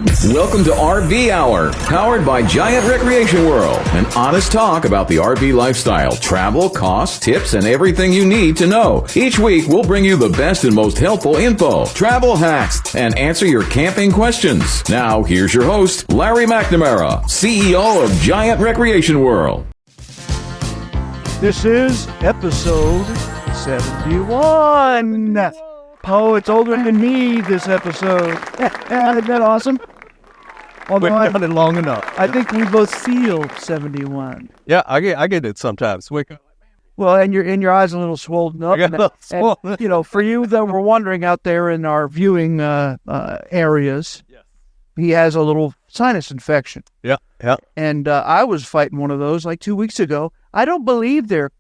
Welcome to RV Hour, powered by Giant Recreation World. An honest talk about the RV lifestyle, travel, costs, tips, and everything you need to know. Each week, we'll bring you the best and most helpful info, travel hacks, and answer your camping questions. Now, here's your host, Larry McNamara, CEO of Giant Recreation World. This is episode 71. Oh, it's older than me, this episode. Isn't that awesome? Although I've done it long enough. I think we both feel 71. Yeah, I get it sometimes. Wake up. Well, and your eyes a little swollen up. And, you know, for you that were wondering out there in our viewing areas, he has a little sinus infection. Yeah. And I was fighting one of those like 2 weeks ago. I don't believe they're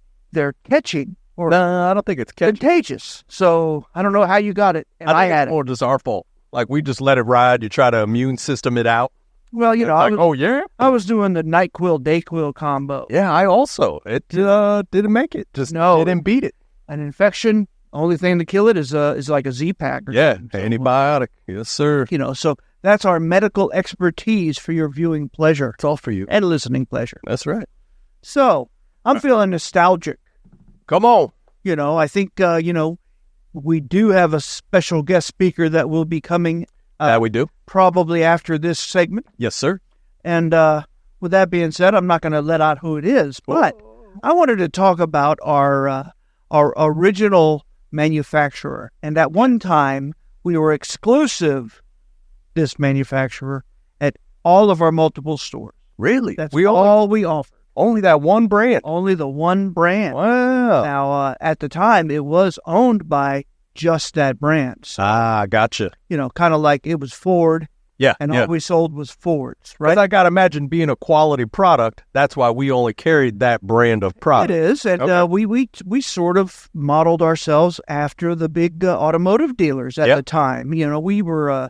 catching. No, I don't think it's contagious. So I don't know how you got it. And I had it. Or just our fault. Like we just let it ride. You try to immune system it out. Well, you know, I was doing the NyQuil DayQuil combo. Yeah, I also. It didn't make it. Just didn't beat it. An infection, only thing to kill it is like a Z-Pack. Antibiotic. Yes, sir. You know, so that's our medical expertise for your viewing pleasure. It's all for you. And listening pleasure. That's right. So I'm feeling nostalgic. Come on. You know, I think, we do have a special guest speaker that will be coming. We do. Probably after this segment. Yes, sir. And with that being said, I'm not going to let out who it is, but I wanted to talk about our original manufacturer. And at one time, we were exclusive, this manufacturer, at all of our multiple stores. Really? That's all we offered. Only that one brand? Only the one brand. Wow. Now, at the time, it was owned by just that brand. So, gotcha. You know, kind of like it was Ford. Yeah. And all we sold was Fords, right? But I got to imagine being a quality product, that's why we only carried that brand of product. It is. And we sort of modeled ourselves after the big automotive dealers at the time. You know, we were,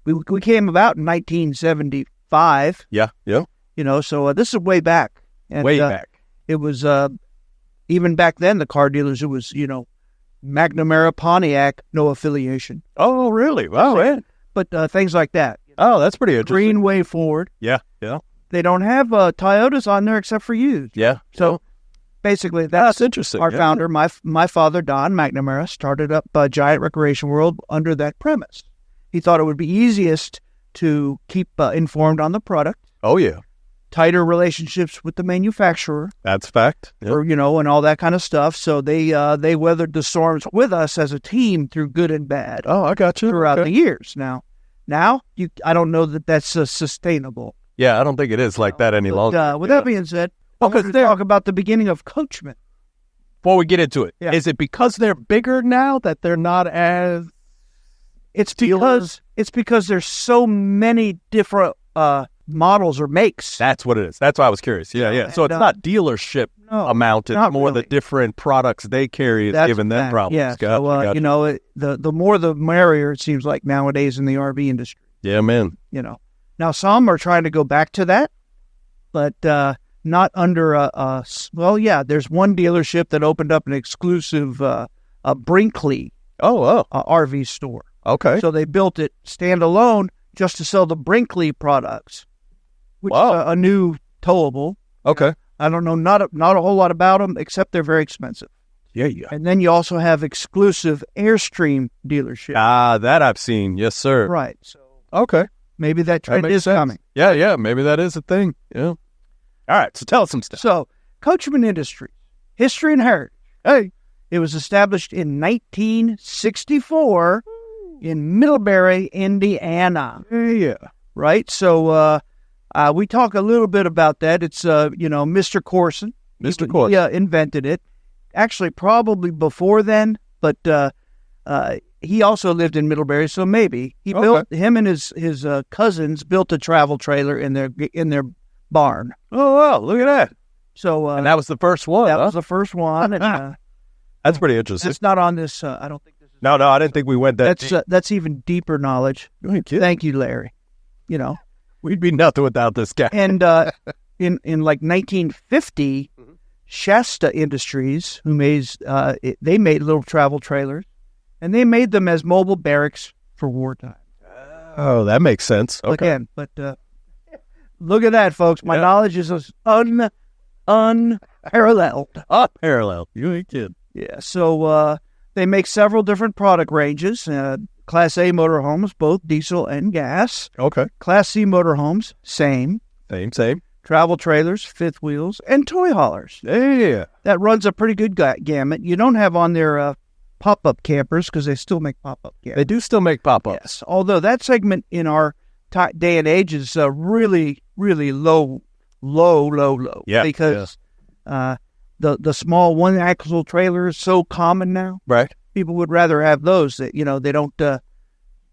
we came about in 1975. Yeah. You know, so this is way back. And, way back. It was, even back then, the car dealers, it was, McNamara, Pontiac, no affiliation. Oh, really? Wow, man. But things like that. Oh, that's pretty interesting. Greenway Ford. Yeah. They don't have Toyotas on there except for used. Yeah. So basically, that's interesting. Our founder, my father, Don McNamara, started up Giant Recreation World under that premise. He thought it would be easiest to keep informed on the product. Oh, yeah. Tighter relationships with the manufacturer. That's fact. Yep. Or, and all that kind of stuff. So they weathered the storms with us as a team through good and bad. Oh, I got you. Throughout the years. Now I don't know that that's sustainable. Yeah, I don't think it is like that any longer. With that being said, I want to talk about the beginning of Coachmen. Before we get into it, is it because they're bigger now that they're not as... It's because there's so many different... models or makes. That's what it is. That's why I was curious. Yeah. So it's not dealership amount. It's more really. The different products they carry is giving them problems. Yeah. Gotcha. So, the more the merrier, it seems like nowadays in the RV industry. Yeah, man. Now some are trying to go back to that, but not under there's one dealership that opened up an exclusive Brinkley RV store. Okay. So they built it standalone just to sell the Brinkley products, which is a new towable. Okay. I don't know, not a whole lot about them, except they're very expensive. Yeah. And then you also have exclusive Airstream dealership. That I've seen. Yes, sir. Right. So okay. Maybe that trend is coming. Yeah. Maybe that is a thing. Yeah. All right. So tell us some stuff. So, Coachmen Industries, history and heritage. Hey. It was established in 1964 in Middlebury, Indiana. Yeah. Right? So, we talk a little bit about that. It's, Mr. Corson. Mr. Corson. He invented it. Actually, probably before then, but he also lived in Middlebury, so maybe. Him and his cousins built a travel trailer in their barn. Oh, wow. Look at that. So, and that was the first one, That was the first one. And, that's pretty interesting. It's not on this, I don't think this is... No, I didn't think we went that deep. That's even deeper knowledge. Thank you, Larry. We'd be nothing without this guy. And in like 1950, Shasta Industries, who they made little travel trailers, and they made them as mobile barracks for wartime. Oh, that makes sense. Okay. Again, but look at that, folks. My knowledge is unparalleled. Unparalleled. You ain't kidding. Yeah, so they make several different product ranges. Class A motorhomes, both diesel and gas. Okay. Class C motorhomes, same. Same. Travel trailers, fifth wheels, and toy haulers. Yeah. That runs a pretty good gamut. You don't have on there pop-up campers because they still make pop-up campers. They do still make pop-ups. Yes, although that segment in our day and age is really, really low. Yeah. Because the small one-axle trailer is so common now. Right. People would rather have those that, they don't,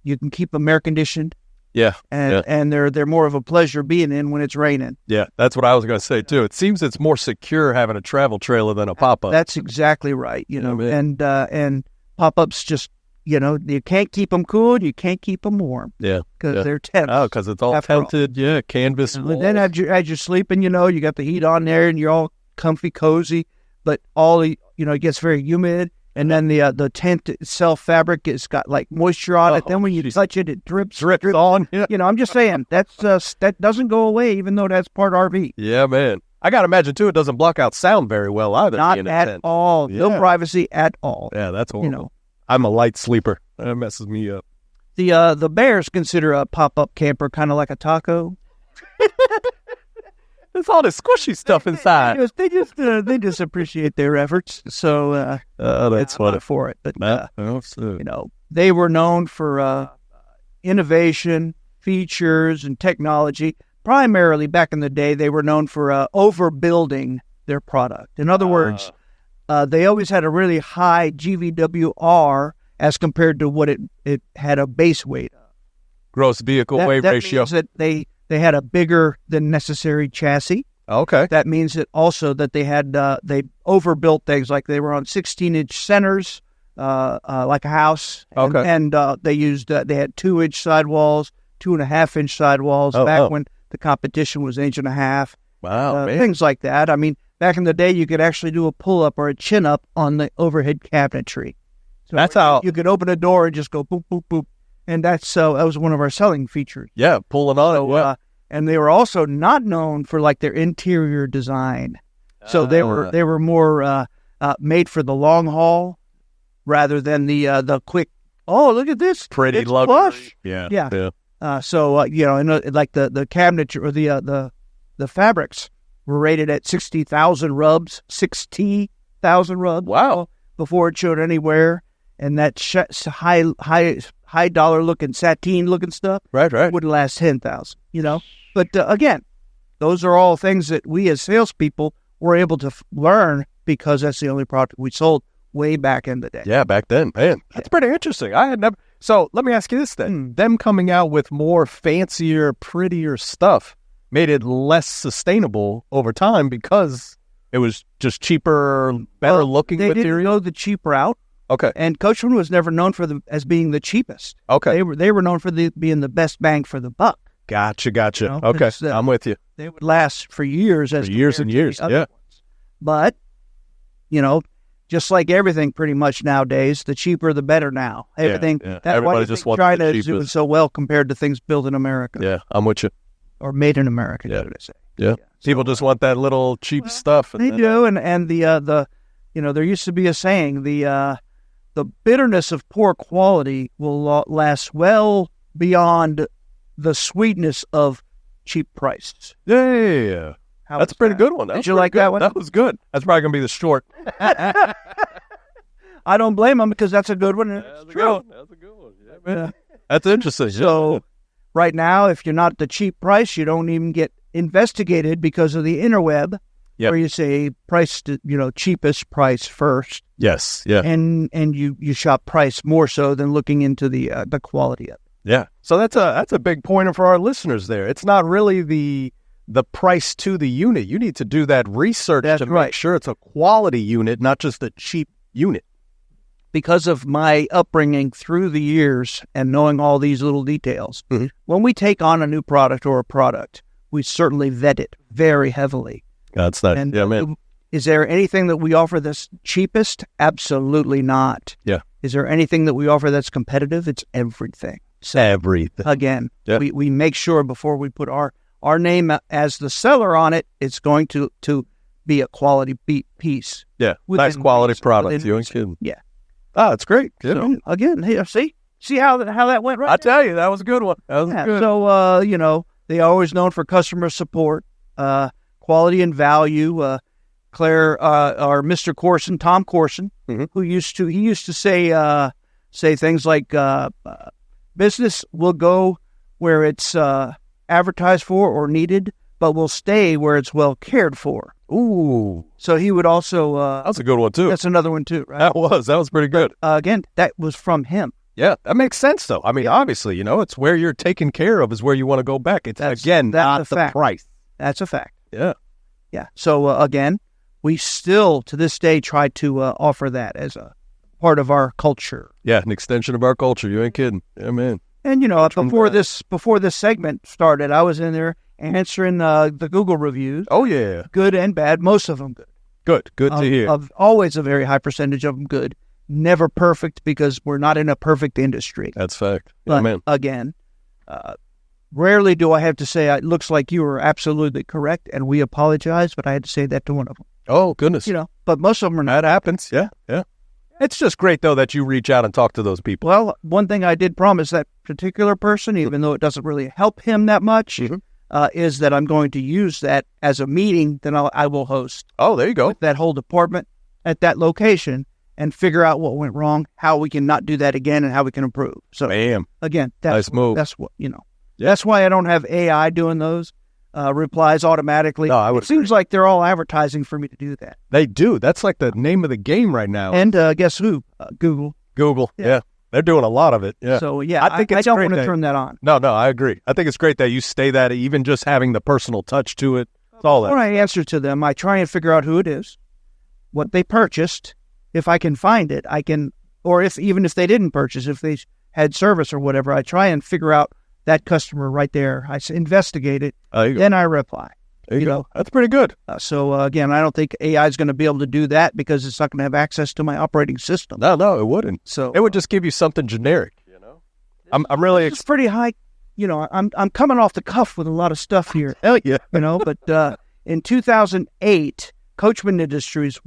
you can keep them air conditioned. Yeah. And they're more of a pleasure being in when it's raining. Yeah, that's what I was going to say too. It seems it's more secure having a travel trailer than a pop-up. That's exactly right. And pop-ups just, you can't keep them cool. You can't keep them warm. Yeah. Because they're tents. Oh, because it's all tented. Yeah, canvas. Then as you're sleeping, you got the heat on there and you're all comfy, cozy, but it gets very humid. And then the tent itself, fabric, it's got like moisture on it. Then when you touch it, it drips on. Yeah. I'm just saying that doesn't go away, even though that's part RV. Yeah, man. I got to imagine too, it doesn't block out sound very well either. Not at all. Yeah. No privacy at all. Yeah, that's horrible. I'm a light sleeper. That messes me up. The Bears consider a pop-up camper kind of like a taco. There's all this squishy stuff inside. They just appreciate their efforts. So that's funny. I'm for it. But so. They were known for innovation, features, and technology. Primarily back in the day, they were known for overbuilding their product. In other words, they always had a really high GVWR as compared to what it had a base weight of. Gross vehicle weight ratio. Means that they had a bigger than necessary chassis. Okay. That means that also that they had they overbuilt things, like they were on 16-inch centers, like a house. Okay. And they had 2-inch sidewalls, 2.5-inch sidewalls when the competition was 1.5 inches. Wow, man. Things like that. I mean, back in the day, you could actually do a pull-up or a chin-up on the overhead cabinetry. So that's how you could open a door and just go boop, boop, boop. And that was one of our selling features. Yeah, pulling on it. Yeah. And they were also not known for like their interior design. So they were more made for the long haul rather than the quick. Oh, look at this! Pretty it's luxury. Plush. Yeah. So like the cabinet or the fabrics were rated at 60,000 rubs, 60,000 rubs. Wow! Before it showed anywhere, and that high dollar looking sateen looking stuff, right, wouldn't last 10,000. But again, those are all things that we as salespeople were able to learn because that's the only product we sold way back in the day. Yeah, back then, man, that's pretty interesting. I had never. So let me ask you this then: them coming out with more fancier, prettier stuff made it less sustainable over time because it was just cheaper, better looking they material. Didn't go the cheap route. Okay. And Coachmen was never known as being the cheapest. Okay. They were known for being the best bang for the buck. Gotcha. Okay, I'm with you. They would last for years. For years and years, yeah. Ones. But, just like everything pretty much nowadays, the cheaper the better now. Everything. Yeah. That's Everybody why just wants China the is doing cheapest. so well compared to things built in America. Yeah, I'm with you. Or made in America, Yeah. should I say. Yeah. People just want that little cheap stuff. They do, and the there used to be a saying, the bitterness of poor quality will last well beyond the sweetness of cheap prices. Yeah. That's a pretty good one. Did you like that one? That was good. That's probably going to be the short. I don't blame them because that's a good one. It's true. That's a good one. Yeah, man. That's interesting. So right now, if you're not the cheap price, you don't even get investigated because of the interweb, where you say price, cheapest price first. Yes. Yeah. And you shop price more so than looking into the quality of it. Yeah. So that's a big pointer for our listeners there. It's not really the price to the unit. You need to do that research to make sure it's a quality unit, not just a cheap unit. Because of my upbringing through the years and knowing all these little details, when we take on a new product or a product, we certainly vet it very heavily. That's nice. And yeah, man. Is there anything that we offer that's cheapest? Absolutely not. Yeah. Is there anything that we offer that's competitive? It's everything. Everything. Again, Yeah. we make sure before we put our name as the seller on it, it's going to be a quality piece. Yeah, Within nice quality reason, product. within You ain't reason. kidding. Yeah. Oh, that's great. Good. So, again, here, see how that went right I tell you, that was a good one. That was there? good. So, they are always known for customer support, quality and value. Claire, or Mr. Corson, Tom Corson, who used to say things like, business will go where it's advertised for or needed, but will stay where it's well cared for. Ooh. So he would also... That's a good one, too. That's another one, too, right? That was pretty good. Again, that was from him. Yeah, that makes sense, though. I mean, obviously, it's where you're taken care of is where you want to go back. It's, That's not a the fact. price. That's a fact. Yeah. Yeah. So, again, we still, to this day, try to offer that as a part of our culture. Yeah, an extension of our culture. You ain't kidding. Yeah, man. And, before this segment started, I was in there answering the Google reviews. Oh, yeah. Good and bad, most of them good. Good to hear. Always a very high percentage of them good. Never perfect because we're not in a perfect industry. That's fact. Yeah, But man. again, rarely do I have to say, it looks like you were absolutely correct, and we apologize, but I had to say that to one of them. Oh, goodness. But most of them are not. That happens. Yeah, yeah. It's just great, though, that you reach out and talk to those people. Well, one thing I did promise that particular person, even though it doesn't really help him that much, is that I'm going to use that as a meeting that I will host. Oh, there you go. With that whole department at that location and figure out what went wrong, how we can not do that again, and how we can improve. So, Bam. Again, Nice move. That's what, That's why I don't have AI doing those replies automatically. No, it seems like they're all advertising for me to do that. They do. That's like the name of the game right now. And guess who? Google. Google. Yeah. They're doing a lot of it. Yeah. So, yeah, I think I it's don't great want to turn that on. No, I agree. I think it's great that you stay that, even just having the personal touch to it. It's all that. When I answer to them, I try and figure out who it is, what they purchased. If I can find it, I can, or even if they didn't purchase, if they had service or whatever, I try and figure out that customer right there. I investigate it, then I reply. There you go. That's pretty good. So, again, I don't think AI is going to be able to do that because it's not going to have access to my operating system. No, it wouldn't. So it would just give you something generic. I'm really. It's pretty high. I'm coming off the cuff with a lot of stuff here. Hell yeah. But in 2008, Coachmen Industries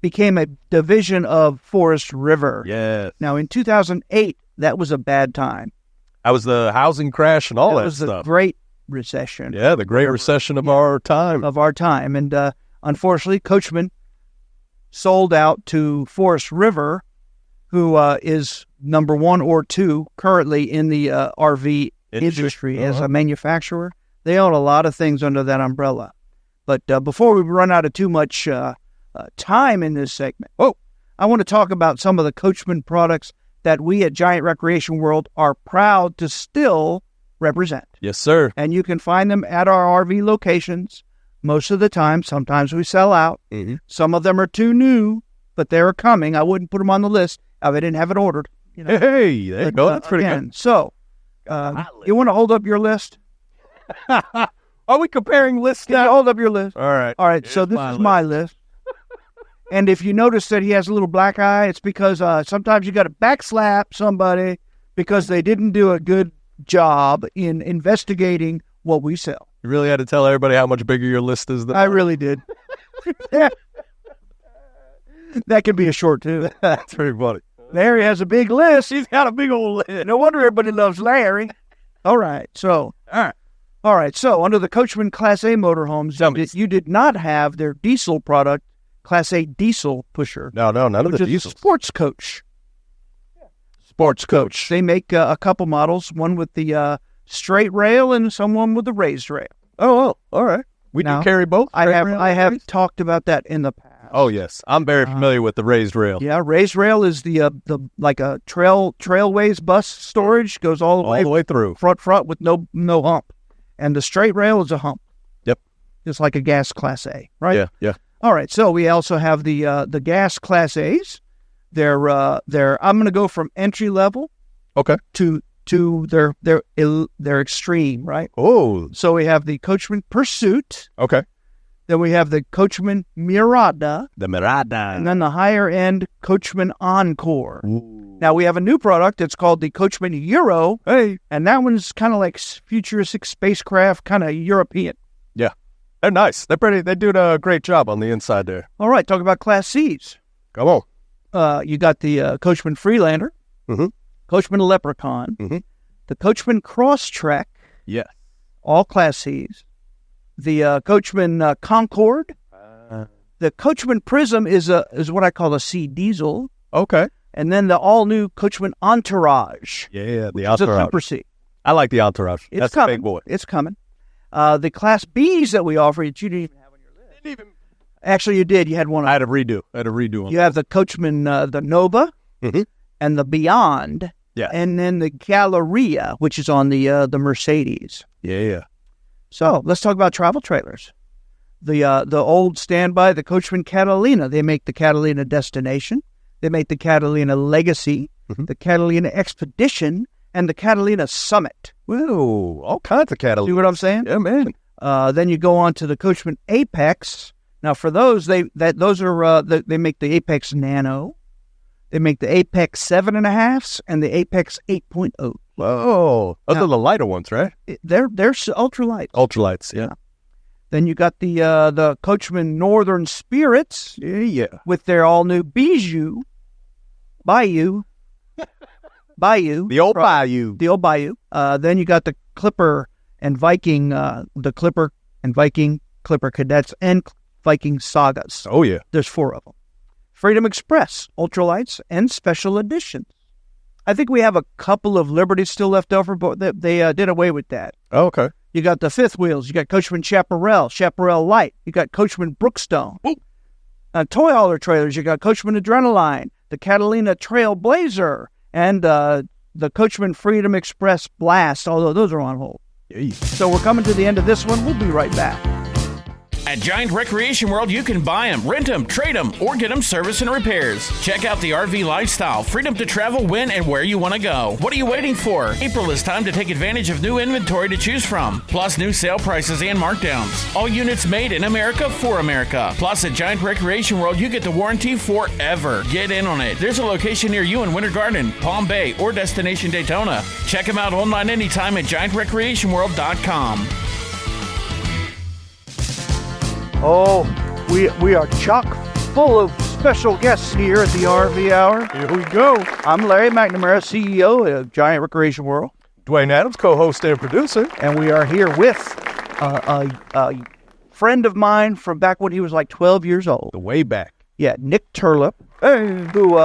became a division of Forest River. Yeah. Now, in 2008, that was a bad time. That was the housing crash and all that was stuff. The Great Recession. Yeah, the Great Recession of our time. And unfortunately, Coachmen sold out to Forest River, who is number 1 or 2 currently in the RV industry as a manufacturer. They own a lot of things under that umbrella. But before we run out of too much time in this segment, I want to talk about some of the Coachmen products that we at Giant Recreation World are proud to still represent. Yes, sir. And you can find them at our RV locations most of the time. Sometimes we sell out. Some of them are too new, but they're coming. I wouldn't put them on the list if I didn't have it ordered. Hey, there you go. That's pretty good. So, you want to hold up your list? Are we comparing lists now? Hold up your list. All right. All right, so this is my list. And if you notice that he has a little black eye, it's because sometimes you got to backslap somebody because they didn't do a good job in investigating what we sell. You really had to tell everybody how much bigger your list is. I really did. That could be a short, too. That's pretty funny. Larry has a big list. He's got a big old list. No wonder everybody loves Larry. All right. So, under the Coachmen Class A motorhomes, you did not have their diesel product, Class A diesel pusher. No, none of the diesel. Sports Coach. Sports Coach. They make a couple models, one with the straight rail and someone with the raised rail. Oh, all right. We do carry both. I have talked about that in the past. Oh yes, I'm very familiar with the raised rail. Yeah, raised rail is the like a trailways bus storage, goes all the way through front with no hump, and the straight rail is a hump. Yep, just like a gas Class A, right? Yeah. All right, so we also have the gas Class A's. They're I'm going to go from entry level, to their extreme, right? Oh, so we have the Coachmen Pursuit. Okay. Then we have the Coachmen Mirada. The Mirada. And then the higher end Coachmen Encore. Ooh. Now, we have a new product. It's called the Coachmen Euro. Hey. And that one's kind of like futuristic spacecraft, kind of European. Yeah. They're nice. They do a great job on the inside there. All right, talk about Class Cs. Come on. You got the Coachmen Freelander, Coachmen Leprechaun, the Coachmen Crosstrek, Yes. all Class Cs, the Coachmen Concorde, the Coachmen Prism is what I call a C diesel, Okay. and then the all-new Coachmen Entourage. Yeah, the It's a Entourage. Super C. I like the Entourage. It's That's coming. a big boy. It's coming. The Class Bs that we offer, that you didn't even have on your list. Actually, you did. You had one. I had a redo on You have the Coachmen, the Nova, and the Beyond, Yeah. and then the Galleria, which is on the Mercedes. Yeah. So let's talk about travel trailers. The old standby, the Coachmen Catalina. They make the Catalina Destination. They make the Catalina Legacy, the Catalina Expedition, and the Catalina Summit. Whoa, all kinds of See Catalina. what I'm saying? Yeah, man. Then you go on to the Coachmen Apex. Now, for those, they make the Apex Nano. They make the Apex 7.5s and the Apex 8.0. Whoa. Those are the lighter ones, right? They're ultralight. Ultralights, yeah. Then you got the Coachmen Northern Spirits Yeah. with their all-new Bayou. The old Bayou. The old Bayou. Then you got the Clipper and Viking, Clipper Cadets, and Viking Sagas. Oh, yeah. There's 4 of them. Freedom Express, ultralights, and special editions. I think we have a couple of Liberties still left over, but they did away with that. Oh, okay. You got the fifth wheels. You got Coachmen Chaparral Lite. You got Coachmen Brookstone. Toy hauler trailers. You got Coachmen Adrenaline, the Catalina Trailblazer, and the Coachmen Freedom Express Blast, although those are on hold. Yeah. So we're coming to the end of this one. We'll be right back. At Giant Recreation World, you can buy them, rent them, trade them, or get them service and repairs. Check out the RV lifestyle, freedom to travel when and where you want to go. What are you waiting for? April is time to take advantage of new inventory to choose from, plus new sale prices and markdowns. All units made in America for America. Plus, at Giant Recreation World, you get the warranty forever. Get in on it. There's a location near you in Winter Garden, Palm Bay, or Destination Daytona. Check them out online anytime at GiantRecreationWorld.com. Oh, we are chock full of special guests here at the RV Hour. Here we go. I'm Larry McNamara, CEO of Giant Recreation World. Dwayne Adams, co-host and producer. And we are here with a friend of mine from back when he was like 12 years old. The way back. Yeah, Nick Terlep, who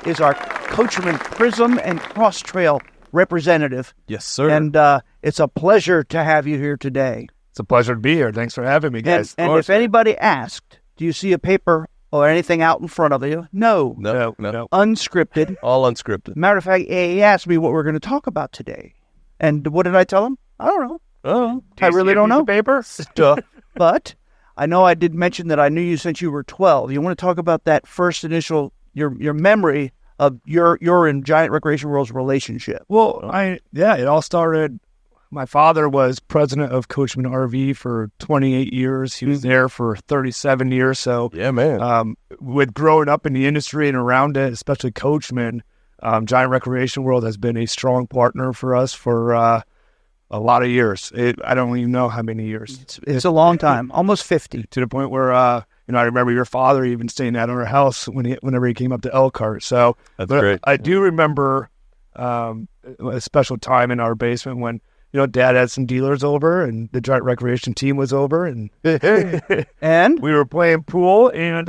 is our Coachmen Prism and Cross Trail representative. Yes, sir. And it's a pleasure to have you here today. It's a pleasure to be here. Thanks for having me, guys. And if anybody asked, do you see a paper or anything out in front of you? No. No. Unscripted. All unscripted. Matter of fact, he asked me what we're going to talk about today. And what did I tell him? I don't know. Oh, I really don't know. Paper? stuff. But I know I did mention that I knew you since you were 12. You want to talk about that first initial, your memory of your and Giant Recreation World's relationship? Well, it all started. My father was president of Coachmen RV for 28 years. He was there for 37 years. So, Yeah, man. with growing up in the industry and around it, especially Coachmen, Giant Recreation World has been a strong partner for us for a lot of years. I don't even know how many years. It's a long time, almost 50. To the point where, I remember your father even staying at our house whenever he came up to Elkhart. So That's great. I do remember a special time in our basement when, Dad had some dealers over and the Giant Recreation team was over and And we were playing pool and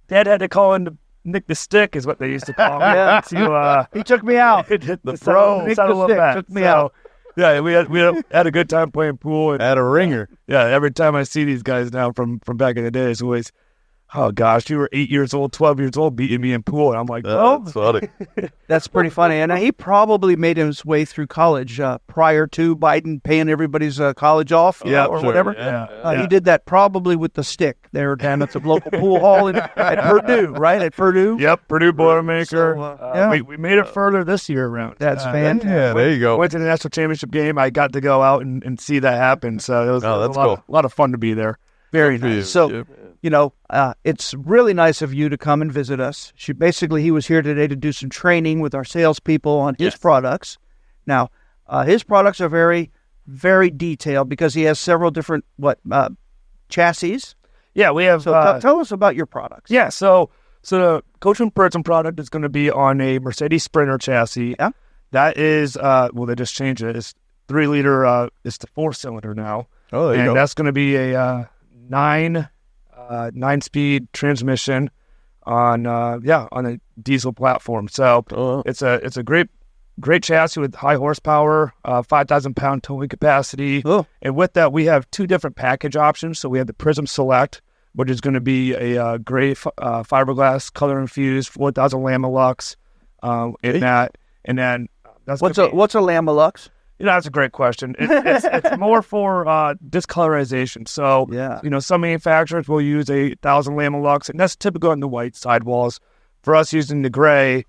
Dad had to call in to Nick the Stick is what they used to call me. Yeah. He took me out. The pro. Nick the Stick took me out. Yeah, we had a good time playing pool. And, Had a ringer. yeah, every time I see these guys now from back in the day, it's always, oh gosh, you were 8 years old, 12 years old, beating me in pool. And I'm like, That's funny. That's pretty funny. And he probably made his way through college prior to Biden paying everybody's college off or sure. whatever. Yeah. He did that probably with the stick there down at the local pool hall at Purdue, right? At Purdue? Yep, Purdue Boilermaker. So, yeah. We made it further this year around. That's fantastic. Yeah, there you go. Went to the national championship game. I got to go out and see that happen. So it was Oh, that's a lot of fun to be there. Very nice. So it's really nice of you to come and visit us. He was here today to do some training with our salespeople on his products. Now, his products are very, very detailed because he has several different chassis. Yeah, we have. So tell us about your products. Yeah, so the Coachmen Prism product is going to be on a Mercedes Sprinter chassis. Yeah, that is they just changed it. It's 3-liter. It's the 4-cylinder now. Oh, there you go. That's going to be a 9-speed transmission on a diesel platform. So it's a great chassis with high horsepower, 5,000-pound towing capacity. Oh. And with that, we have 2 different package options. So we have the Prism Select, which is going to be a gray fiberglass color infused 4,000 Lamilux in that. And then that's what's a Lamilux? That's a great question. It's more for discolorization. So, some manufacturers will use 1,000 Lamilux, and that's typical on the white sidewalls. For us, using the gray,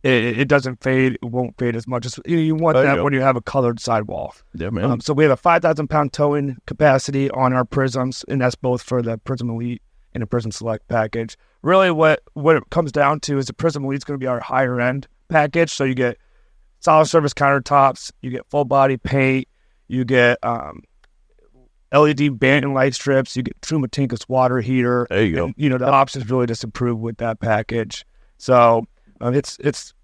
it doesn't fade. It won't fade as much. You want that when you have a colored sidewall. Yeah, man. So we have a 5,000-pound towing capacity on our Prisms, and that's both for the Prism Elite and the Prism Select package. Really, what it comes down to is the Prism Elite is going to be our higher end package. So you get solid surface countertops, you get full body paint, you get LED Bantam light strips, you get True Matinka's water heater. There you go. And, the options really just improve with that package. So it's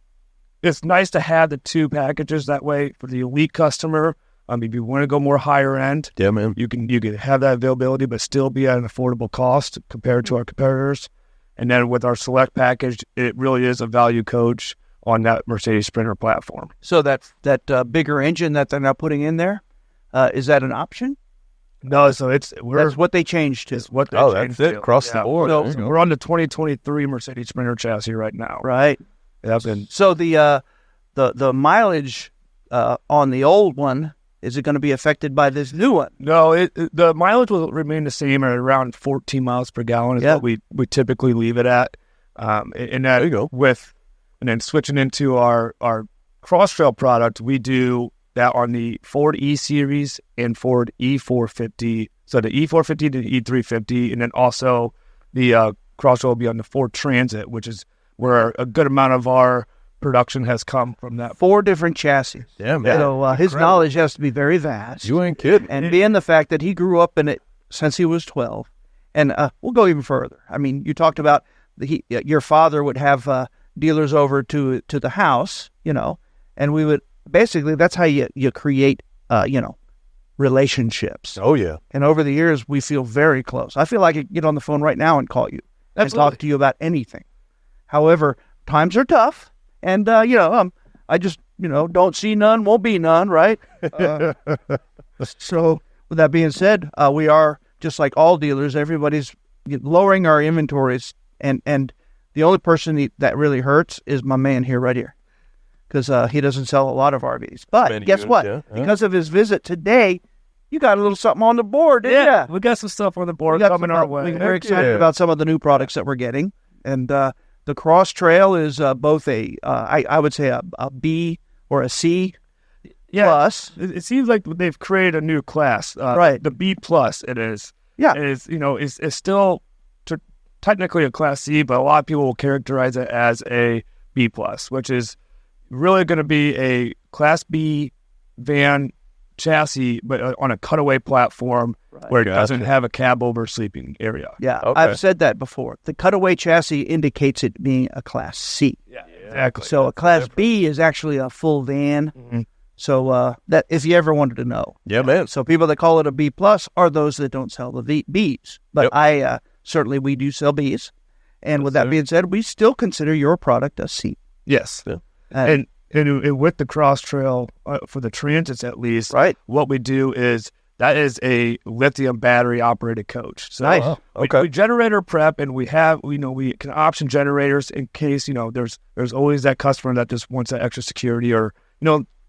nice to have the 2 packages that way for the elite customer. If you want to go more higher end, yeah, man, you can have that availability, but still be at an affordable cost compared to our competitors. And then with our select package, it really is a value coach on that Mercedes Sprinter platform. So that bigger engine that they're now putting in there, is that an option? No, so that's what they changed to. What they changed that's it, to. across the board. So we're on the 2023 Mercedes Sprinter chassis right now. Right. So the mileage on the old one, is it going to be affected by this new one? No, the mileage will remain the same at around 14 miles per gallon is what we typically leave it at. And that, there you go. And then switching into our Cross Trail product, we do that on the Ford E-Series and Ford E450. So the E450 to the E350, and then also the Cross Trail will be on the Ford Transit, which is where a good amount of our production has come from that. 4 different chassis. Yeah, man. So his knowledge has to be very vast. You ain't kidding. And being the fact that he grew up in it since he was 12. And we'll go even further. I mean, you talked about your father would have dealers over to the house, and we would basically, that's how you create, relationships. Oh, yeah. And over the years, we feel very close. I feel like I could get on the phone right now and call you and talk to you about anything. However, times are tough, and, I just, don't see none, won't be none, right? So with that being said, we are, just like all dealers, everybody's lowering our inventories, and the only person that really hurts is my man here, right here, because he doesn't sell a lot of RVs. But guess what? Yeah. Because of his visit today, you got a little something on the board, didn't you? We got some stuff on the board coming our way. We're very excited about some of the new products that we're getting. And the Cross Trail is both I would say a B or a C plus. It seems like they've created a new class. Right. The B plus it is. Yeah. It is, it's still technically a Class C, but a lot of people will characterize it as a B plus, which is really going to be a Class B van chassis, but on a cutaway platform where it doesn't have a cab over sleeping area. Yeah, okay. I've said that before. The cutaway chassis indicates it being a Class C. Yeah, exactly. So a Class B is actually a full van. Mm-hmm. So that if you ever wanted to know. Yeah, man. So people that call it a B plus are those that don't sell the Bs. But certainly we do sell Bs. And with that being said, we still consider your product a C. Yes. Yeah. And with the Cross Trail, for the Transits at least, what we do is that is a lithium battery operated coach. So nice. We generator prep, and we can option generators in case, there's always that customer that just wants that extra security, or,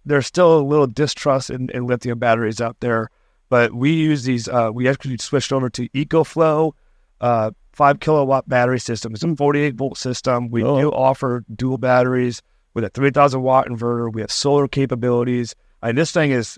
there's still a little distrust in lithium batteries out there. But we use these, we actually switched over to EcoFlow 5 kilowatt battery system. It's a 48 volt system. We do offer dual batteries with a 3,000 watt inverter. We have solar capabilities. And this thing is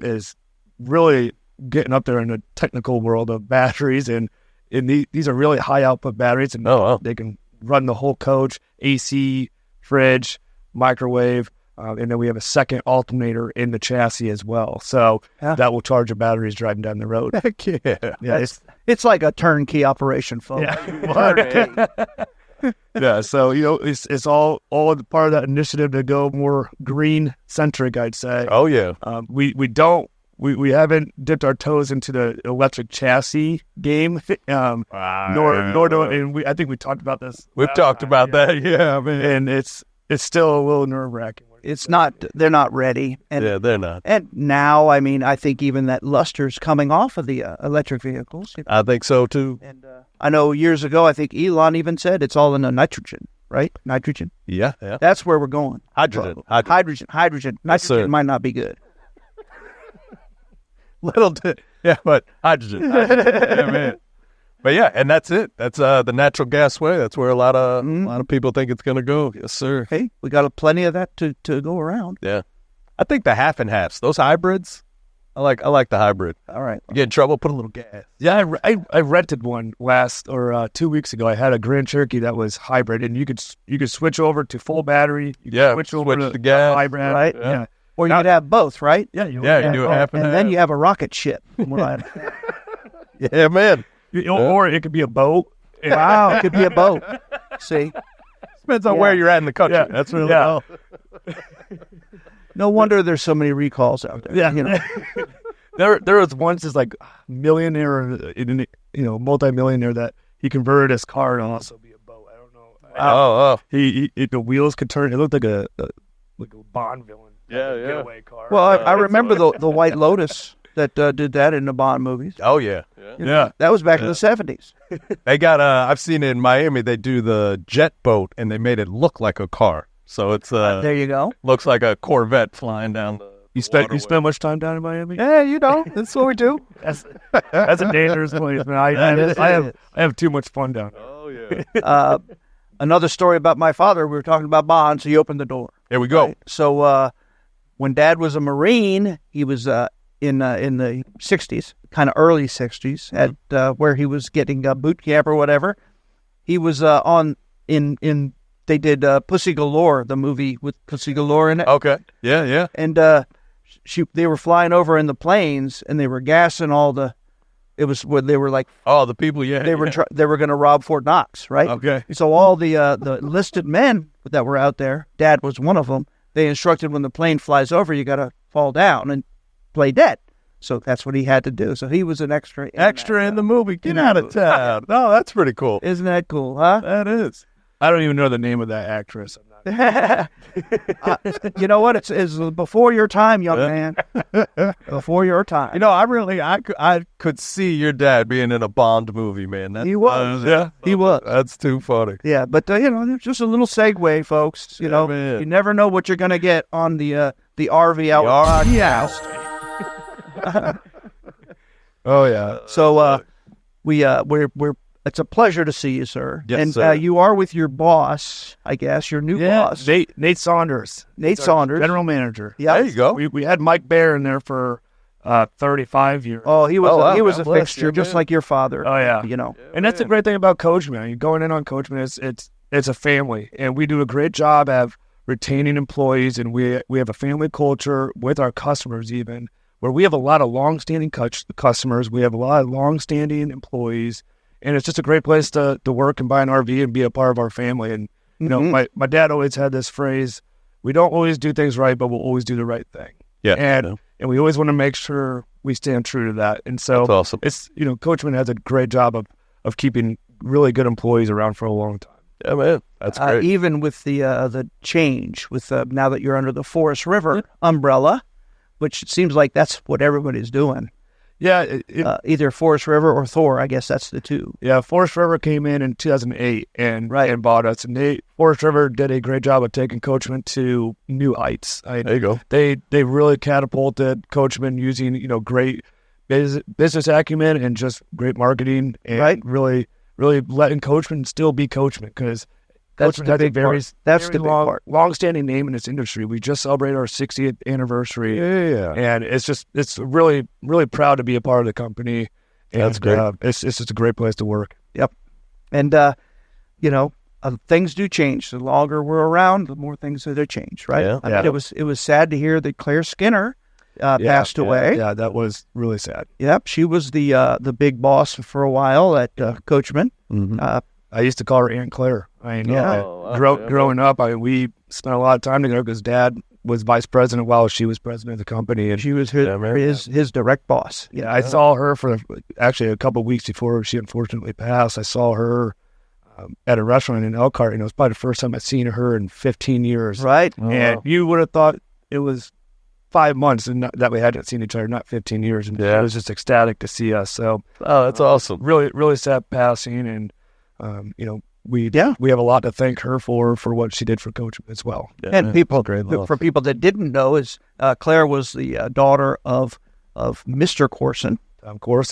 really getting up there in the technical world of batteries. And these are really high output batteries, and they can run the whole coach, AC, fridge, microwave, and then we have a second alternator in the chassis as well. So that will charge the batteries driving down the road. Heck yeah. Yeah, it's like a turnkey operation, folks. Yeah. Yeah, so it's all part of that initiative to go more green centric, I'd say. Oh yeah. We haven't dipped our toes into the electric chassis game, nor do, and I think we talked about this. We've talked about that, yeah, man. And it's still a little nerve wracking. It's not. They're not ready. And, yeah, they're not. And now, I mean, I think even that luster's coming off of the electric vehicles. I think so too. And I know years ago, I think Elon even said it's all in the nitrogen, right? Nitrogen. Yeah. That's where we're going. Hydrogen. Nitrogen might not be good. Little bit. Yeah, but hydrogen. Yeah, man. But yeah, and that's it. That's the natural gas way. That's where a lot of people think it's going to go. Yes, sir. Hey, we got plenty of that to go around. Yeah, I think the half and halves, those hybrids. I like the hybrid. All right. You get in trouble, put a little gas. Yeah, I rented one 2 weeks ago. I had a Grand Cherokee that was hybrid, and you could switch over to full battery. You could switch over to the gas, hybrid, right? Yeah. Or you could have both, right? Yeah, you do a half and half. And then you have a rocket ship. Yeah, man. Or it could be a boat. Wow, it could be a boat. See? Depends on where you're at in the country. Yeah. That's really No wonder there's so many recalls out there. Yeah. There was once this like millionaire, multi-millionaire that he converted his car to also be a boat. I don't know. He the wheels could turn. It looked like a Bond villain. Getaway car. Well, I remember the White Lotus that did that in the Bond movies. Oh, yeah. That was back in the 70s. They got, I've seen it in Miami. They do the jet boat, and they made it look like a car. So it's there you go. Looks like a Corvette flying down the You spend much time down in Miami? Yeah, that's what we do. That's a dangerous place, man. I have too much fun down there. Oh, yeah. Another story about my father. We were talking about bonds. He opened the door. Here we go. Right? So when Dad was a Marine, he was in the 60s, kind of early 60s, at where he was getting boot camp or whatever. He was they did Pussy Galore, the movie with Pussy Galore in it. Okay. Yeah. And they were flying over in the planes, and they were gassing all the. It was when they were like, the people. Yeah, they were going to rob Fort Knox, right? Okay. So all the enlisted men that were out there, Dad was one of them. They instructed when the plane flies over, you got to fall down and play dead. So that's what he had to do. So he was an extra. In the movie. Get out of town. No, that's pretty cool. Isn't that cool, huh? That is. I don't even know the name of that actress. You know what? It's before your time, young man. Before your time. I could see your dad being in a Bond movie, man. He was. He was. That's too funny. Yeah, but there's just a little segue, folks. You never know what you're going to get on the RV Hour podcast. Oh yeah. So we're it's a pleasure to see you, sir. Yes, and sir. You are with your boss, I guess, your new boss. Nate Saunders. Nate Saunders. General manager. Yeah. There you go. We had Mike Bear in there for 35 years. Oh, he was he was a bless fixture, you, just man. like your father. Oh, yeah. And that's the great thing about Coachmen. You're going in on Coachmen, it's a family. And we do a great job of retaining employees, and we have a family culture with our customers even, where we have a lot of long-standing customers. We have a lot of long-standing employees. And it's just a great place to work and buy an RV and be a part of our family. And, my dad always had this phrase, we don't always do things right, but we'll always do the right thing. Yeah. And we always want to make sure we stand true to that. And so that's awesome. It's, Coachmen has a great job of keeping really good employees around for a long time. Yeah, man. That's great. Even with the change, with now that you're under the Forest River umbrella, which it seems like that's what everybody's doing. Yeah, either Forest River or Thor. I guess that's the two. Yeah, Forest River came in 2008 and bought us. And Forest River did a great job of taking Coachmen to new heights. There you go. They really catapulted Coachmen using great business acumen and just great marketing and really letting Coachmen still be Coachmen, because Coachmen has a very long-standing name in this industry. We just celebrated our 60th anniversary. Yeah. And it's really, really proud to be a part of the company. That's great. It's just a great place to work. Yep. And, things do change. The longer we're around, the more things that have changed, right? Yeah. I mean, it was sad to hear that Claire Skinner passed away. Yeah, that was really sad. Yep. She was the big boss for a while at Coachmen. Mm-hmm. I used to call her Aunt Claire. Growing up, we spent a lot of time together because Dad was vice president while she was president of the company, and She was his direct boss. yeah, I saw her for actually a couple of weeks before she unfortunately passed. I saw her at a restaurant in Elkhart, and it was probably the first time I'd seen her in 15 years. Right. And you would have thought it was 5 months and that we hadn't seen each other, not 15 years. And I was just ecstatic to see us. So, that's awesome. Really, really sad passing, and we have a lot to thank her for what she did for Coachmen as well. Yeah, And for people that didn't know, Claire was the daughter of Mr. Corson,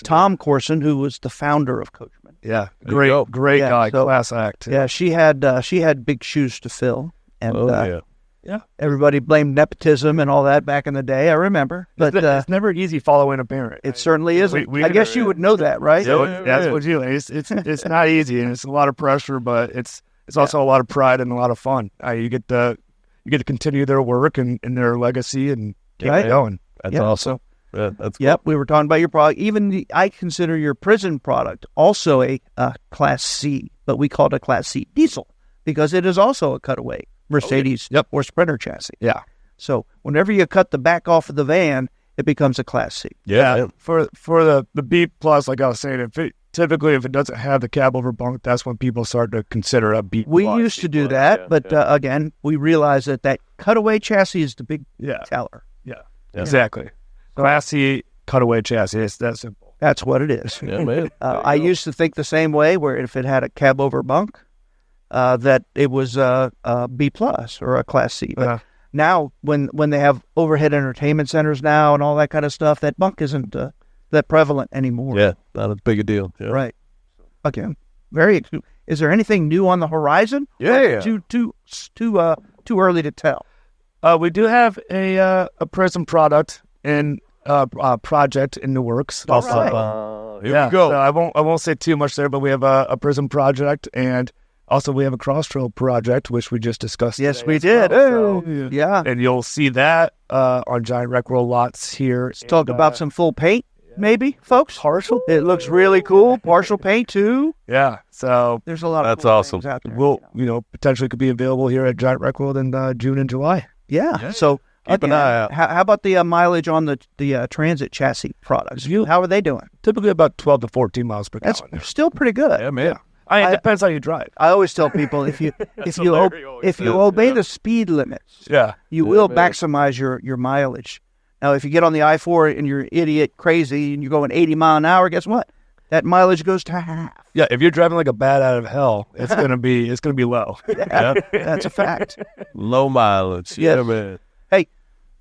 Tom Corson, who was the founder of Coachmen. Yeah, great guy, so, class act. Yeah, she had big shoes to fill, and Yeah. everybody blamed nepotism and all that back in the day. I remember, but It's never easy following a parent. it certainly isn't. we I guess you would know that, right? That's what you. It's not easy, and it's a lot of pressure, but it's also a lot of pride and a lot of fun. You get to continue their work and their legacy and keep it going. That's awesome. Yeah, that's cool. Yep, we were talking about your product. Even I consider your prison product also a Class C, but we call it a Class C diesel because it is also a cutaway Mercedes or Sprinter chassis. Yeah. So whenever you cut the back off of the van, it becomes a Class C. Yeah. For the B plus, like I was saying, if it doesn't have the cab over bunk, that's when people start to consider a B plus. We used to do that, but again, we realized that cutaway chassis is the big teller. Yeah. Exactly. Class C cutaway chassis. It's that simple. That's what it is. Yeah, man. I used to think the same way, where if it had a cab over bunk, that it was a B plus or a Class C. But now, when they have overhead entertainment centers now and all that kind of stuff, that bunk isn't that prevalent anymore. Yeah, not as big a deal. Yeah. Right. Again, is there anything new on the horizon? Yeah. Too early to tell. We do have a Prism product and project in the works. All Also, right. Here we go. So I won't say too much there, but we have a Prism project, and also we have a Cross Trail project, which we just discussed. Yes, today we as did. well. So, Yeah. and you'll see that on Giant Rec World lots here. Let's talk about some full paint, maybe, folks. Partial. It looks really cool. Partial paint too. Yeah. So There's a lot of That's cool awesome. things out there. we'll potentially could be available here at Giant Rec World in June and July. Yeah. So Keep an eye out. How about the mileage on the Transit chassis products? How are they doing? Typically about 12 to 14 miles per That's gallon. still pretty good. Yeah, man. It depends how you drive. I always tell people if you obey the speed limits, Yeah. you will maximize your mileage. Now, if you get on the I-4 and you're idiot crazy and you're going 80 mile an hour, guess what? That mileage goes to half. Yeah, if you're driving like a bat out of hell, it's gonna be low. Yeah. That's a fact. Low mileage. Yes. Yeah, man. Hey,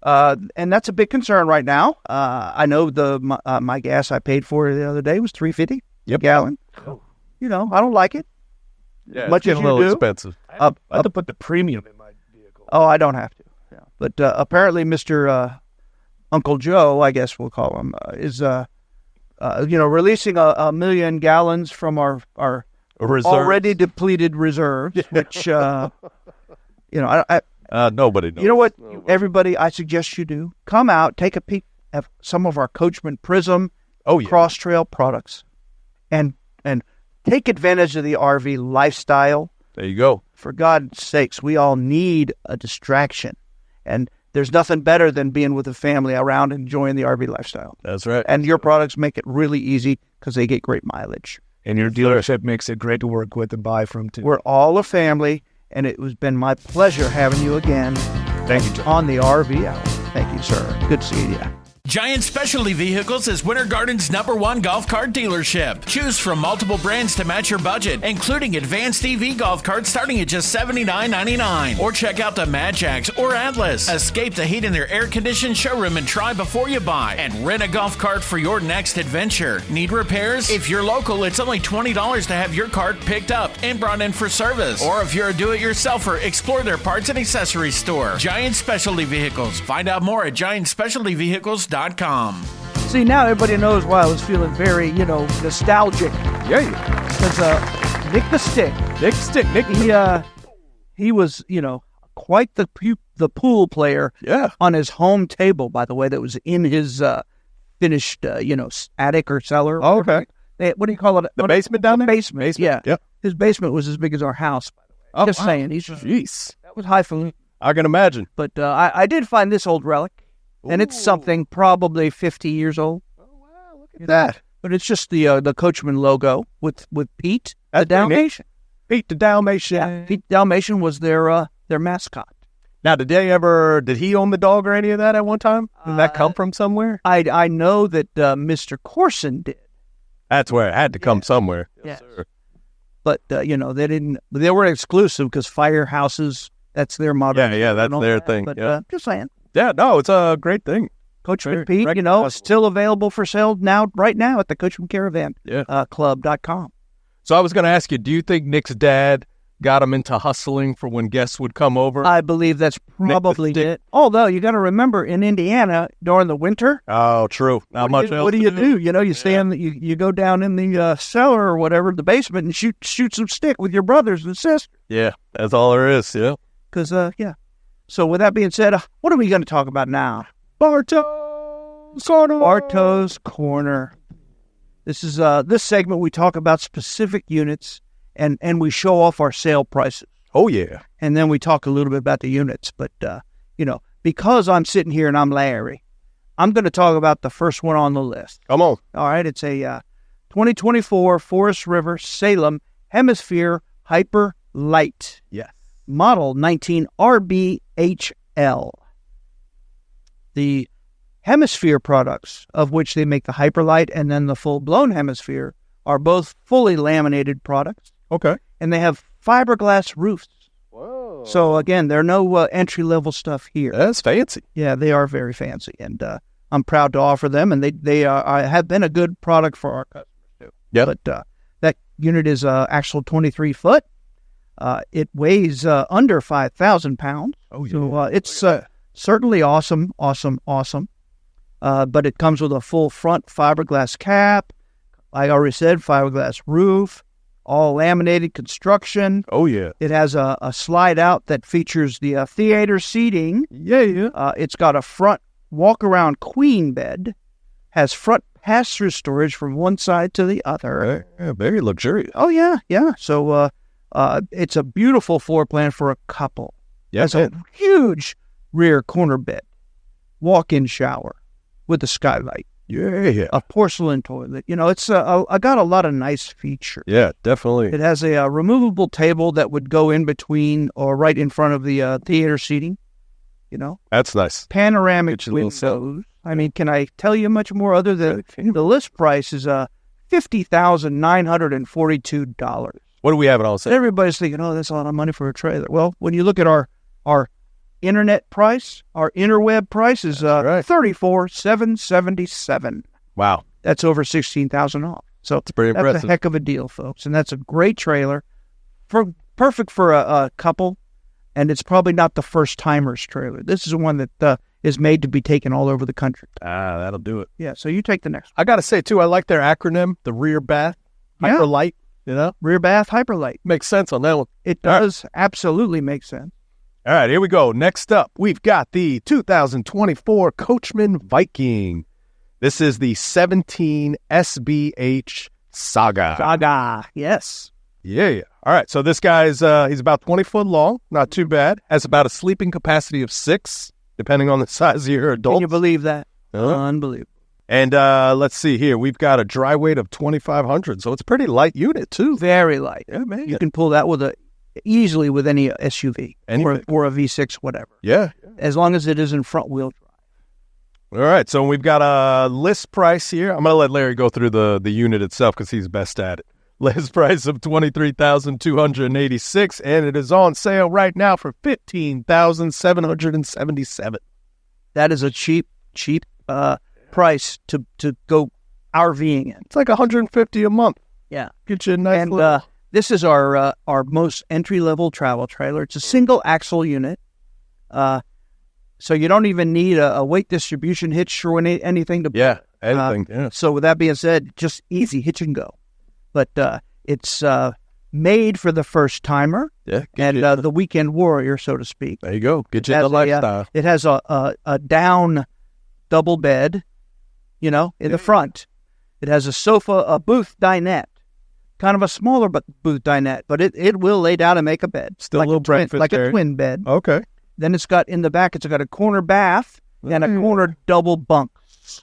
and that's a big concern right now. I know my gas I paid for the other day was $3.50 a gallon. I don't like it. Yeah, Much it's as getting a you little do. expensive. I have to put the premium in my vehicle. Oh, I don't have to. Yeah. But apparently, Mr. Uncle Joe, I guess we'll call him, is releasing a million gallons from our Reserves. already depleted reserves, which Nobody knows. you know what, everybody, I suggest you do come out, take a peek at some of our Coachmen Prism Cross Trail products, and take advantage of the RV lifestyle. There you go. For God's sakes, we all need a distraction. And there's nothing better than being with a family around enjoying the RV lifestyle. That's right. And your products make it really easy because they get great mileage. And your dealership makes it great to work with and buy from, too. We're all a family, and it has been my pleasure having you again. Thank you, John. On the RV Hour. Thank you, sir. Good seeing you. Giant Specialty Vehicles is Winter Garden's #1 golf cart dealership. Choose from multiple brands to match your budget, including advanced EV golf carts starting at just $79.99. Or check out the Mad Jacks or Atlas. Escape the heat in their air-conditioned showroom and try before you buy. And rent a golf cart for your next adventure. Need repairs? If you're local, it's only $20 to have your cart picked up and brought in for service. Or if you're a do-it-yourselfer, explore their parts and accessories store. Giant Specialty Vehicles. Find out more at GiantSpecialtyVehicles.com. See, now everybody knows why I was feeling very, nostalgic. Yeah. Because Nick the Stick. He was, quite the pool player. Yeah. On his home table, by the way, that was in his finished, attic or cellar. Oh, okay. What do you call it? The basement down there? Basement. Yeah. Yep. His basement was as big as our house, by the way. Oh, Just wow. saying. Jeez. That was highfalutin. I can imagine. But I did find this old relic, and it's something probably 50 years old. Oh, wow. Look at that. But it's just the Coachman logo with Pete, the Dalmatian. Pete the Dalmatian. Yeah, Pete the Dalmatian was their mascot. Now, did he own the dog or any of that at one time? Did that come from somewhere? I know that Mr. Corson did. That's where it had to come somewhere. Yes. But, they weren't exclusive because firehouses, that's their motto. Yeah, that's their thing. But just saying. Yeah, no, it's a great thing. Coachman Pete, still available for sale right now at the Coachman Caravan Club.com. So I was going to ask you, do you think Nick's dad got him into hustling for when guests would come over? I believe that's probably it. Although, you got to remember, in Indiana, during the winter. Oh, true. Not much else. What do you do? You stay you go down in the cellar or whatever, the basement, and shoot some stick with your brothers and sisters. Yeah, that's all there is, yeah. Because, So with that being said, what are we going to talk about now? Bartow's Corner. Bartow's Corner. This is this segment we talk about specific units and we show off our sale prices. Oh, yeah. And then we talk a little bit about the units. But, because I'm sitting here and I'm Larry, I'm going to talk about the first one on the list. Come on. All right. It's a 2024 Forest River Salem Hemisphere Hyper Lite. Yes. Model 19 RVHL. The Hemisphere products, of which they make the Hyperlite and then the full-blown Hemisphere, are both fully laminated products. Okay. And they have fiberglass roofs. Whoa. So, again, there are no entry-level stuff here. That's fancy. Yeah, they are very fancy. And I'm proud to offer them. And they have been a good product for our customers, too. Yeah. But that unit is actual 23 foot. It weighs under 5,000 pounds. Oh, yeah. So it's certainly awesome. But it comes with a full front fiberglass cap. Like I already said, fiberglass roof, all laminated construction. Oh, yeah. It has a slide out that features the theater seating. Yeah. It's got a front walk-around queen bed, has front pass-through storage from one side to the other. Very luxurious. Oh, yeah. So it's a beautiful floor plan for a couple. Yes, It's a huge rear corner bed, walk-in shower with a skylight. Yeah. A porcelain toilet. It's I got a lot of nice features. Yeah, definitely. It has a removable table that would go in between or right in front of the theater seating. That's nice. Panoramic windows. I mean, can I tell you much more other than the list price is $50,942. What do we have it on sale? Everybody's thinking, oh, that's a lot of money for a trailer. Well, when you look at our internet price, our interweb price is $34,777. Wow. That's over $16,000 off. So that's pretty impressive. That's a heck of a deal, folks. And that's a great trailer, perfect for a couple. And it's probably not the first timer's trailer. This is one that is made to be taken all over the country. That'll do it. Yeah. So you take the next one. I got to say too, I like their acronym, the rear bath Hyperlite. Rear bath Hyperlite. Makes sense on that one. It does absolutely make sense. All right, here we go. Next up, we've got the 2024 Coachmen Viking. This is the 17 SBH Saga. Yes. Yeah. All right, so this guy's he's about 20 foot long, not too bad. Has about a sleeping capacity of 6, depending on the size of your adult. Can you believe that? Unbelievable. And let's see here. We've got a dry weight of 2,500, so it's a pretty light unit, too. Very light. Yeah, man. You can pull that easily with any SUV or a V6, whatever. Yeah. As long as it isn't front-wheel drive. All right, so we've got a list price here. I'm going to let Larry go through the unit itself because he's best at it. List price of $23,286, and it is on sale right now for $15,777. That is a cheap price to go RVing in. It's like $150 a month. Yeah, get you a nice. And this is our most entry level travel trailer. It's a single axle unit, so you don't even need a weight distribution hitch or anything to. Yeah, anything. Yeah. So with that being said, just easy hitch and go. But it's made for the first timer and the weekend warrior, so to speak. There you go. Get you the lifestyle. It has a down double bed, in the front. It has a sofa, a booth dinette, kind of a smaller booth dinette, but it will lay down and make a bed. Still like a little breakfast like a twin bed. Okay. Then it's got in the back, it's got a corner bath and a corner double bunks.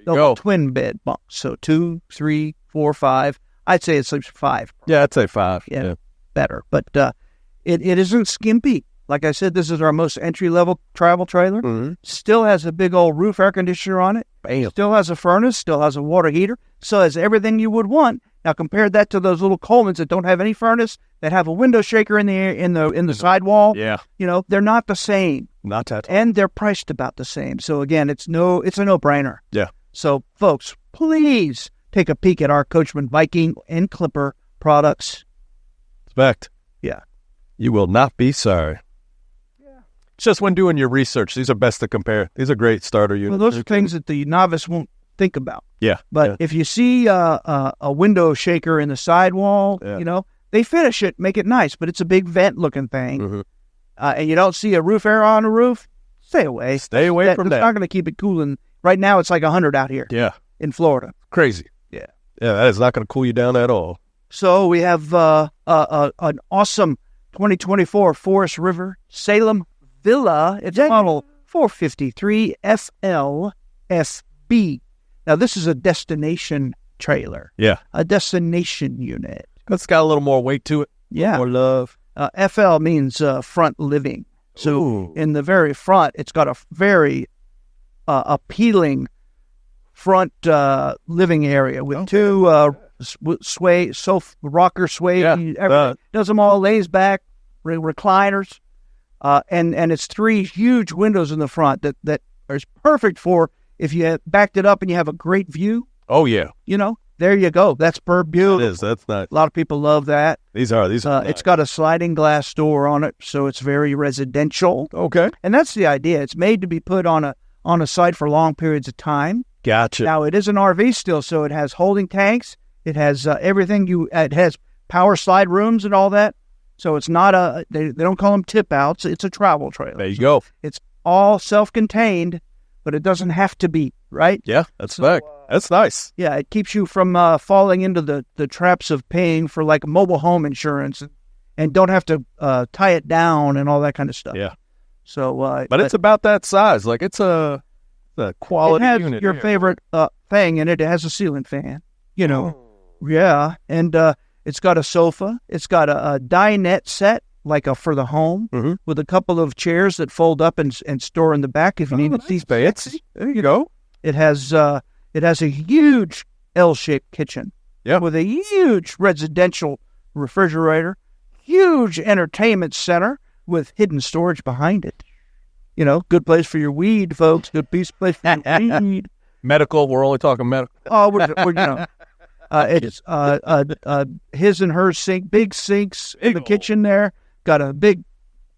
Double twin bed bunks. So 2, 3, 4, 5. I'd say it sleeps 5. Yeah, I'd say 5. Yeah. Better. But it isn't skimpy. Like I said, this is our most entry-level travel trailer. Mm-hmm. Still has a big old roof air conditioner on it. Bam. Still has a furnace. Still has a water heater. Still has everything you would want. Now compare that to those little Colemans that don't have any furnace, that have a window shaker in the sidewall. Yeah. They're not the same. Not that. And they're priced about the same. So again, it's a no-brainer. Yeah. So folks, please take a peek at our Coachmen Viking and Clipper products. Respect. Yeah. You will not be sorry. It's just when doing your research, these are best to compare. These are great starter units. Well, those are things that the novice won't think about. Yeah. But if you see a window shaker in the sidewall, they finish it, make it nice, but it's a big vent-looking thing. Mm-hmm. And you don't see a roof air on the roof, stay away. Stay away from that. It's not going to keep it cooling. Right now, it's like 100 out here. Yeah. In Florida. Crazy. Yeah. Yeah, that is not going to cool you down at all. So we have an awesome 2024 Forest River Salem Villa. It's model 453 FLSB. Now, this is a destination trailer. Yeah. A destination unit. It's got a little more weight to it. Yeah. More love. FL means front living. So in the very front, it's got a very appealing front living area with two rocker sway. Yeah. Does them all, lays back, recliners. And it's 3 huge windows in the front that is perfect for if you backed it up and you have a great view. Oh, yeah. There you go. That's beautiful. It is. That's nice. A lot of people love that. These are nice. It's got a sliding glass door on it, so it's very residential. Okay. And that's the idea. It's made to be put on a site for long periods of time. Gotcha. Now, it is an RV still, so it has holding tanks. It has everything. It has power slide rooms and all that. So it's not they don't call them tip outs. It's a travel trailer. There you go. It's all self-contained, but it doesn't have to be, right? Yeah, that's fact. That's nice. Yeah, it keeps you from falling into the traps of paying for like mobile home insurance and don't have to tie it down and all that kind of stuff. Yeah. So, but it's about that size. Like it's a quality unit. It has unit. Your favorite thing in it. It has a ceiling fan. Yeah, and it's got a sofa. It's got a dinette set, like for the home, with a couple of chairs that fold up and store in the back if you need to see fancy. There you go. It has a huge L-shaped kitchen, with a huge residential refrigerator, huge entertainment center with hidden storage behind it. Good place for your weed, folks. Good place for your weed. Medical. We're only talking medical. Oh, we're it's his and her big sinks in the kitchen there. Got a big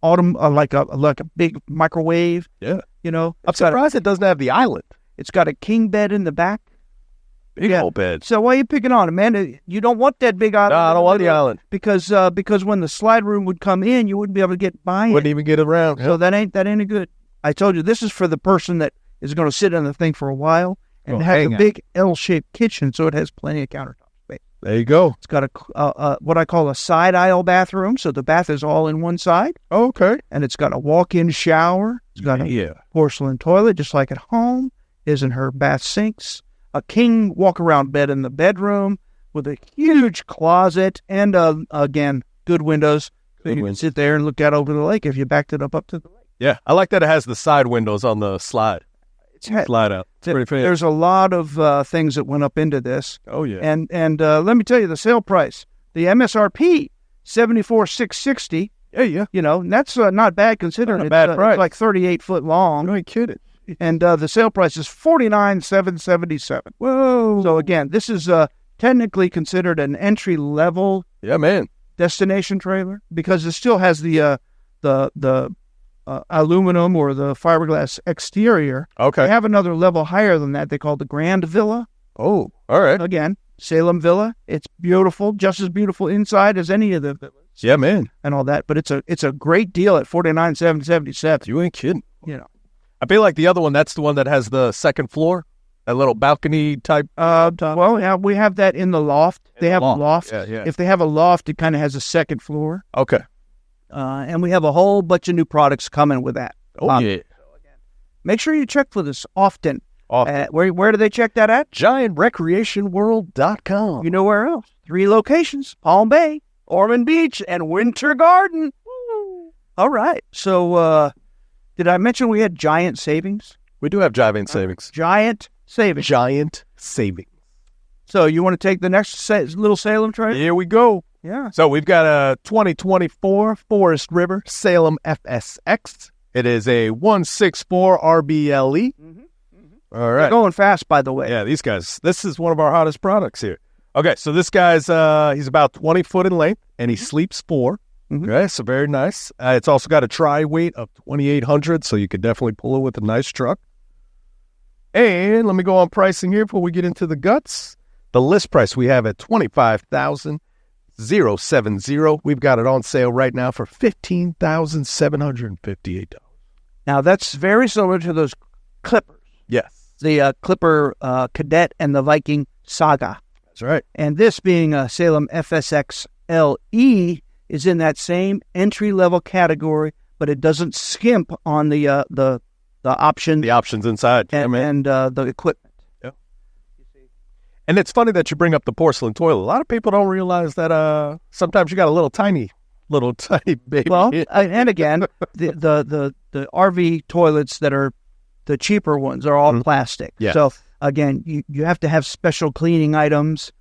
like a big microwave. Yeah. I'm surprised it doesn't have the island. It's got a king bed in the back. Big old bed. So why are you picking on it, man? You don't want that big island. No, I don't want the island. Because when the slide room would come in, you wouldn't be able to get by it. Wouldn't even get around. So that ain't a good. I told you, this is for the person that is going to sit on the thing for a while and have a big L-shaped kitchen, so it has plenty of countertop space. There you go. It's got a what I call a side aisle bathroom, so the bath is all in one side. Oh, okay. And it's got a walk-in shower. It's got a porcelain toilet, just like at home. His and her bath sinks. A king walk-around bed in the bedroom with a huge closet and, again, good windows. So you can sit there and look out over the lake if you backed it up to the lake. Yeah, I like that it has the side windows on the slide. Slide out. It's pretty fancy. There's a lot of things that went up into this. Oh, yeah. And let me tell you, the sale price, the MSRP, $74,660. Yeah. And that's not bad considering not a bad price. It's like 38 foot long. No, you kidding. And the sale price is $49,777. Whoa! So again, this is technically considered an entry level, man, destination trailer because it still has the aluminum or the fiberglass exterior. Okay. They have another level higher than that. They call the Grand Villa. Oh, all right. Again, Salem Villa. It's beautiful, just as beautiful inside as any of the villas. Yeah, man. And all that, but it's a great deal at $49,777. You ain't kidding. You know, I feel like the other one, that's the one that has the second floor, that little balcony type. well, yeah, we have that in the loft. They have a loft. Yeah. If they have a loft, it kind of has a second floor. Okay. And we have a whole bunch of new products coming with that. Oh, yeah. Make sure you check for this often. Often. Where do they check that at? GiantRecreationWorld.com. You know where else? 3 locations: Palm Bay, Ormond Beach, and Winter Garden. Woo. All right. So, did I mention we had giant savings? We do have Giant savings. Giant savings. Giant savings. So, you want to take the next little Salem trade? Here we go. Yeah. So we've got a 2024 Forest River Salem FSX. It is a 164 RBLE. All right. They're going fast, by the way. Yeah, these guys. This is one of our hottest products here. Okay, so this guy's he's about 20 foot in length, and he sleeps 4. Okay, so very nice. It's also got a tri weight of 2,800, so you could definitely pull it with a nice truck. And let me go on pricing here before we get into the guts. The list price we have at $25,070. We've got it on sale right now for $15,758. Now, that's very similar to those Clippers. Yes. The Clipper Cadet and the Viking Saga. That's right. And this being a Salem FSX LE is in that same entry-level category, but it doesn't skimp on the option. The options inside. And the equipment. Yeah. And it's funny that you bring up the porcelain toilet. A lot of people don't realize that sometimes you got a little tiny baby. Well, and again, the RV toilets that are the cheaper ones are all plastic. Yes. So, again, you have to have special cleaning items.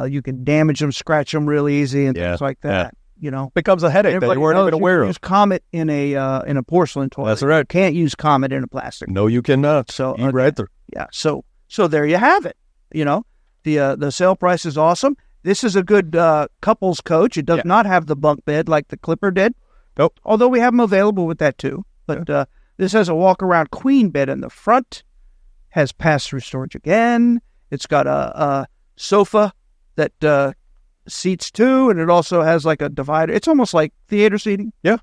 You can damage them, scratch them real easy, and things like that. You know, becomes a headache that you weren't even aware of. Use Comet in a porcelain toilet. That's right. Can't use Comet in a plastic. No, you cannot. So right there. Yeah. So there you have it. You know, the sale price is awesome. This is a good couples coach. It does not have the bunk bed like the Clipper did. Nope. Although we have them available with that too. But this has a walk-around queen bed in the front. Has pass-through storage again. It's got a sofa that seats 2, and it also has like a divider. It's almost like theater seating. Yeah.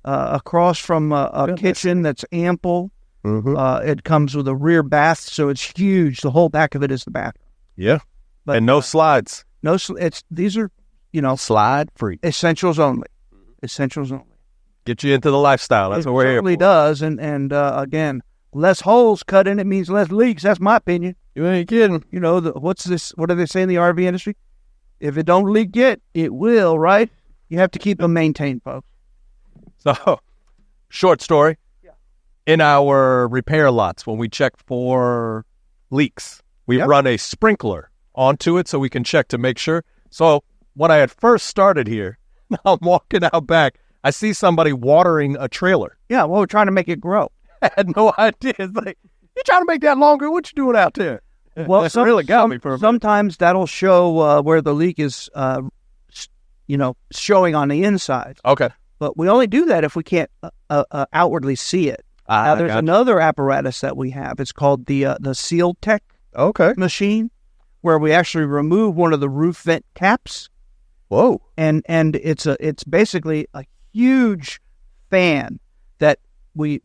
Across from a kitchen that's ample. It comes with a rear bath, so it's huge. The whole back of it is the bathroom. Yeah. But, and no slides. These are, slide free. Essentials only. Essentials only. Get you into the lifestyle. That's what we're here for. It certainly does. And again, less holes cut in it means less leaks. That's my opinion. You ain't kidding. You know, what's this? What do they say in the RV industry? If it don't leak yet, it will, right? You have to keep them maintained, folks. So, short story. Yeah. In our repair lots, when we check for leaks, we run a sprinkler onto it so we can check to make sure. So, when I had first started here, I'm walking out back, I see somebody watering a trailer. Yeah, well, we're trying to make it grow. I had no idea. It's like, you trying to make that longer? What you doing out there? Well, that really got me for a minute. Sometimes that'll show where the leak is, showing on the inside. Okay. But we only do that if we can't outwardly see it. Now, there's another apparatus that we have. It's called the Seal Tech machine, where we actually remove one of the roof vent caps. Whoa. And it's basically a huge fan that we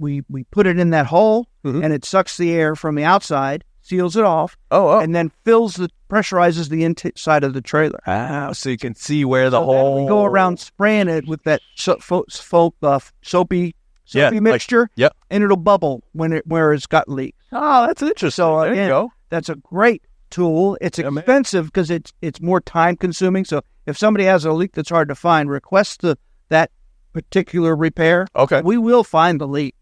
put it in that hole, and it sucks the air from the outside, seals it off, and then pressurizes the inside of the trailer. So you can see where the hole. We go around spraying it with that soapy mixture, and it'll bubble where it's got leaks. Oh, that's interesting. So there you go. That's a great tool. It's expensive because it's more time consuming. So if somebody has a leak that's hard to find, request that particular repair. Okay. We will find the leak,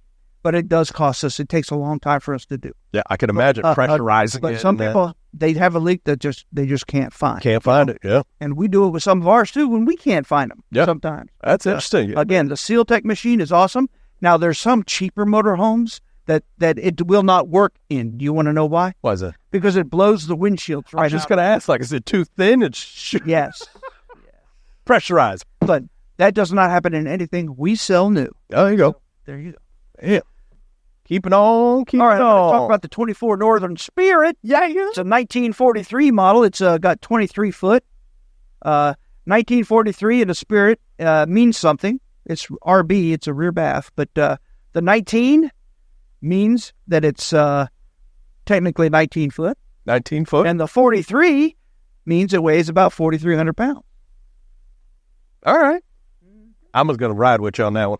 but it does cost us. It takes a long time for us to do. Yeah, I can imagine pressurizing but it. Some people, they have a leak that they just can't find. Can't find it, yeah. And we do it with some of ours too when we can't find them sometimes. That's interesting. Again, the Seal Tech machine is awesome. Now, there's some cheaper motorhomes that it will not work in. Do you want to know why? Why is that? Because it blows the windshield right out. I was just going to ask, is it too thin? Yes. Pressurized. But that does not happen in anything we sell new. Oh, there you go. There you go. Yeah. Keep it on. Keep All right, it I'm on. going to talk about the 24 Northern Spirit. Yeah. It's a 1943 model. It's got 23 foot. 1943 in the Spirit means something. It's RB. It's a rear bath. But the 19 means that it's technically 19 foot. 19 foot. And the 43 means it weighs about 4,300 pounds. All right. I'm just going to ride with you on that one.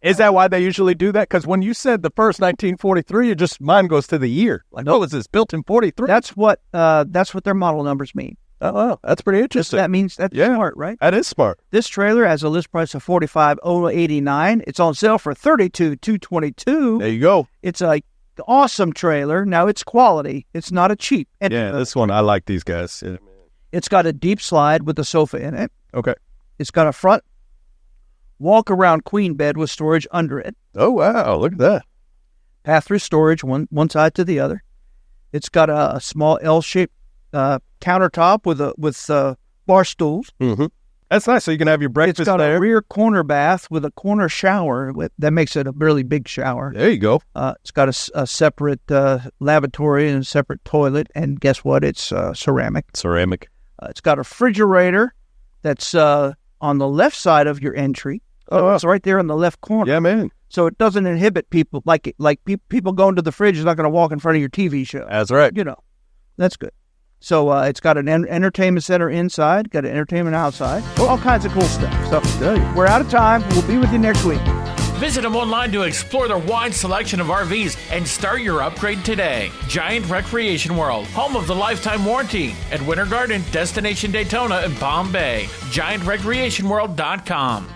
Is that why they usually do that? Because when you said the first 1943, mine goes to the year. Like, Nope. what was this, built in 43? That's what their model numbers mean. Oh, wow. That's pretty interesting. That means that's smart, right? That is smart. This trailer has a list price of $45,089. It's on sale for $32,222. There you go. It's a awesome trailer. Now it's quality. It's not a cheap. And This one, I like these guys. Yeah. it's got a deep slide with a sofa in it. Okay. It's got a front walk-around queen bed with storage under it. Oh, wow. Look at that. Pass-through storage one side to the other. It's got a small L-shaped countertop with bar stools. Mm-hmm. That's nice. So you can have your breakfast It's got there. a rear corner bath with a corner shower. That makes it a really big shower. There you go. It's got a separate lavatory and a separate toilet. And guess what? It's ceramic. Ceramic. It's got a refrigerator that's on the left side of your entry. Oh, wow. It's right there in the left corner. Yeah, man. So it doesn't inhibit people. People going to the fridge is not going to walk in front of your TV show. That's right. You know, that's good. So it's got an entertainment center inside, got an entertainment outside, all kinds of cool stuff. So we're out of time. We'll be with you next week. Visit them online to explore their wide selection of RVs and start your upgrade today. Giant Recreation World, home of the lifetime warranty at Winter Garden, Destination Daytona, and Palm Bay. GiantRecreationWorld.com.